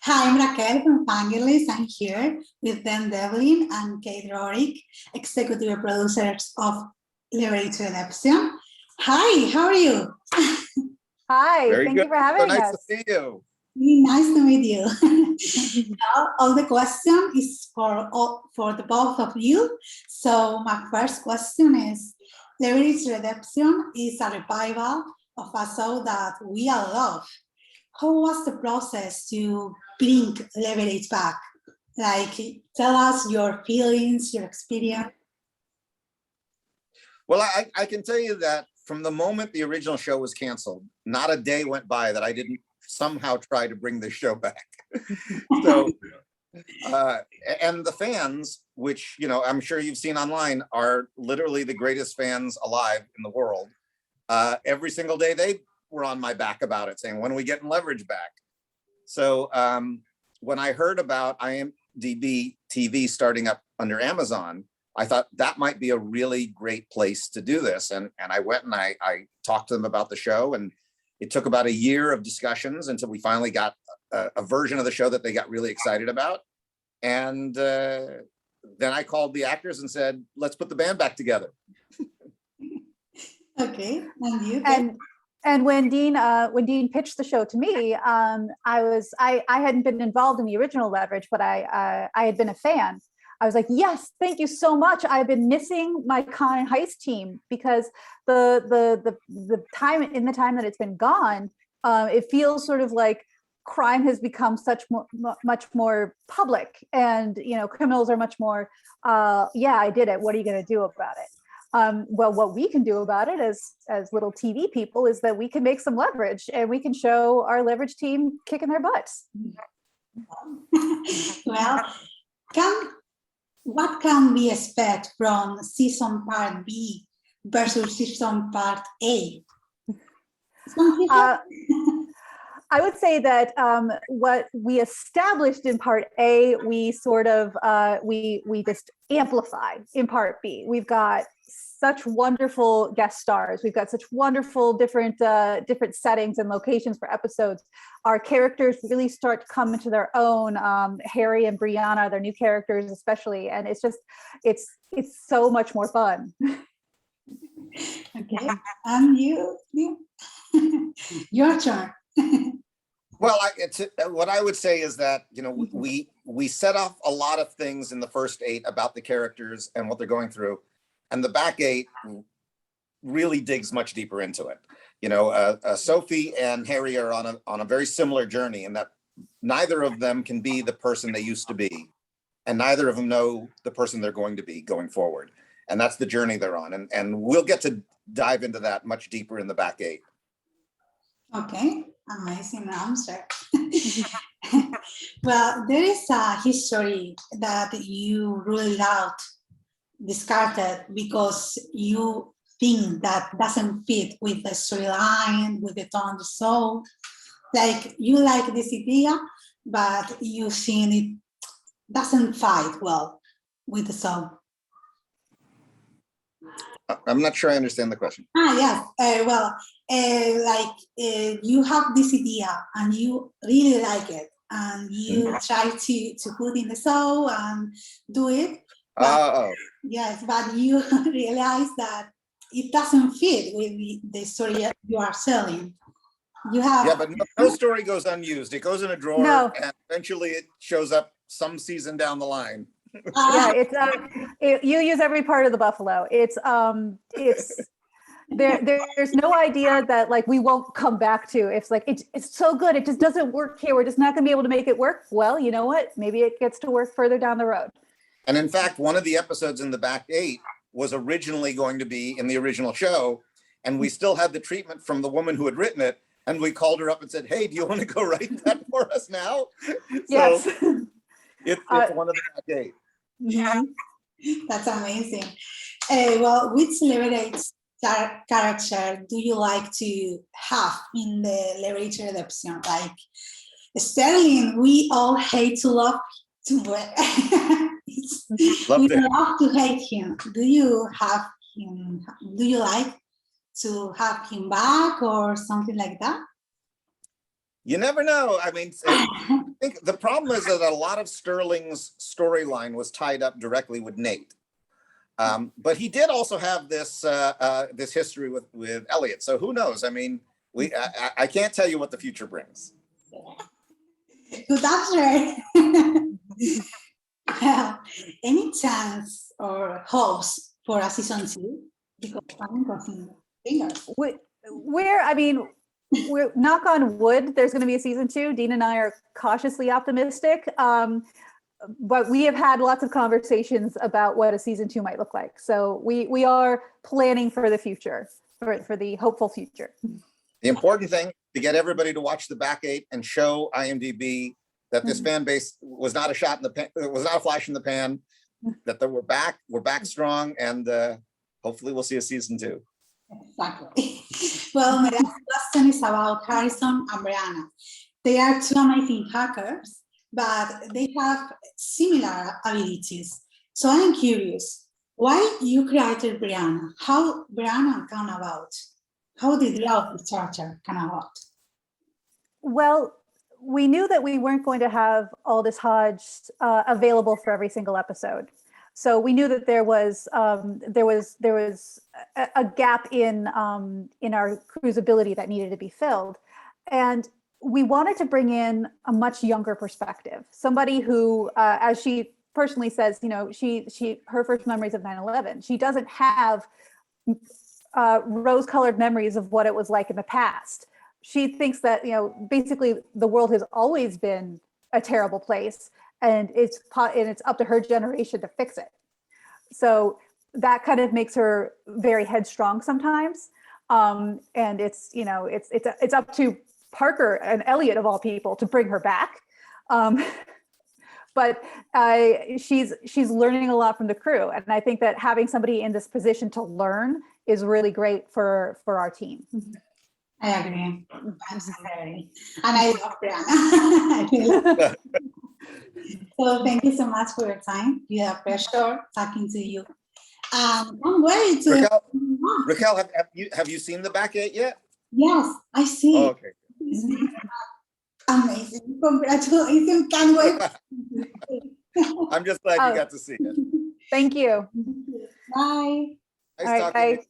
Hi, I'm Raquel from Fangirlish. I'm here with Devlin and Kate Rorick, executive producers of Leverage Redemption. Hi, how are you? Hi, Very thank good. you for having nice us. to see you. Really nice to meet you. Now, all the question is for the both of you. So my first question is, Leverage Redemption is a revival of a show that we all love. How was the process to bring Leverage back? Like, tell us your feelings, your experience. Well, I can tell you that from the moment the original show was canceled, not a day went by that I didn't somehow try to bring the show back. So, and the fans, which, you know, I'm sure you've seen online, are literally the greatest fans alive in the world. Every single day they were on my back about it, saying, when are we getting Leverage back? So when I heard about IMDb TV starting up under Amazon, I thought that might be a really great place to do this. And I went and I talked to them about the show, and it took about a year of discussions until we finally got a version of the show that they got really excited about. And then I called the actors and said, let's put the band back together. Okay, and you? And when Dean pitched the show to me, I hadn't been involved in the original Leverage, but I had been a fan. I was like, yes, thank you so much. I've been missing my con and heist team, because the time that it's been gone, it feels sort of like crime has become much more public, and criminals are much more yeah, I did it, what are you going to do about it? Well, what we can do about it as little TV people is that we can make some leverage, and we can show our Leverage team kicking their butts. Well, what can we expect from season part B versus season part A? I would say that what we established in part A, we sort of we just amplify in part B. We've got such wonderful guest stars. We've got such wonderful different settings and locations for episodes. Our characters really start to come into their own. Harry and Brianna, their new characters especially, and it's so much more fun. Okay, and you your turn. Well, what I would say is that, we set off a lot of things in the first 8 about the characters and what they're going through, and the back 8 really digs much deeper into it. Sophie and Harry are on a very similar journey, in that neither of them can be the person they used to be, and neither of them know the person they're going to be going forward. And that's the journey they're on. And we'll get to dive into that much deeper in the back 8. Okay, amazing answer. Well, there is a history that you ruled out, discarded, because you think that doesn't fit with the storyline, with the tone of the show. Like, you like this idea, but you think it doesn't fight well with the show. I'm not sure I understand the question. Yes. You have this idea and you really like it, and you try to put in the show and do it. But, yes, but you realize that it doesn't fit with the story you are selling. Yeah, but no story goes unused. It goes in a drawer, and eventually it shows up some season down the line. Yeah, you use every part of the buffalo. There's no idea that like we won't come back to. It's like it's so good, it just doesn't work here. We're just not going to be able to make it work. Well, you know what? Maybe it gets to work further down the road. And in fact, one of the episodes in the back 8 was originally going to be in the original show, and we still had the treatment from the woman who had written it, and we called her up and said, "Hey, do you want to go write that for us now?" Yes. So it's one of the back 8. Yeah, that's amazing. Well, which Leverage character do you like to have in the Leverage Redemption? Like Sterling, we all hate to love to we love to hate him. Do you have him? Do you like to have him back or something like that? You never know. I mean, think the problem is that a lot of Sterling's storyline was tied up directly with Nate. But he did also have this this history with Elliot. So who knows? I mean, I can't tell you what the future brings. So that's right. Any chance or hopes for a season 2? Because I'm crossing fingers. I mean, we're knock on wood, there's going to be a season 2. Dean and I are cautiously optimistic. But we have had lots of conversations about what a season 2 might look like. So we are planning for the future, for the hopeful future. The important thing to get everybody to watch the back 8 and show IMDb that this fan base was not a shot in the pan, it was not a flash in the pan, that we're back strong, and hopefully we'll see a season 2. Exactly. Well, my next question is about Harrison and Brianna. They are 2 amazing hackers, but they have similar abilities. So I'm curious, why you created Brianna? How Brianna came about? How did the outfit character come about? Well, we knew that we weren't going to have Aldous Hodge available for every single episode. So we knew that there was a gap in our crew's ability that needed to be filled. And we wanted to bring in a much younger perspective, somebody who, as she personally says, you know, her first memories of 9/11, she doesn't have rose-colored memories of what it was like in the past. She thinks that, you know, basically the world has always been a terrible place, and it's up to her generation to fix it. So that kind of makes her very headstrong sometimes, and it's, you know, it's up to Parker and Elliot, of all people, to bring her back. But she's learning a lot from the crew, and I think that having somebody in this position to learn is really great for our team. I agree. I'm so very, and I love Brianna. So thank you so much for your time. You have pleasure talking to you. I'm ready to. Raquel, have you seen the back 8 yet? Yes, I see. Oh, okay. Amazing. Congratulations. Can't wait. I'm just glad you got to see it. Thank you. Bye. Nice All right, talking to you. bye.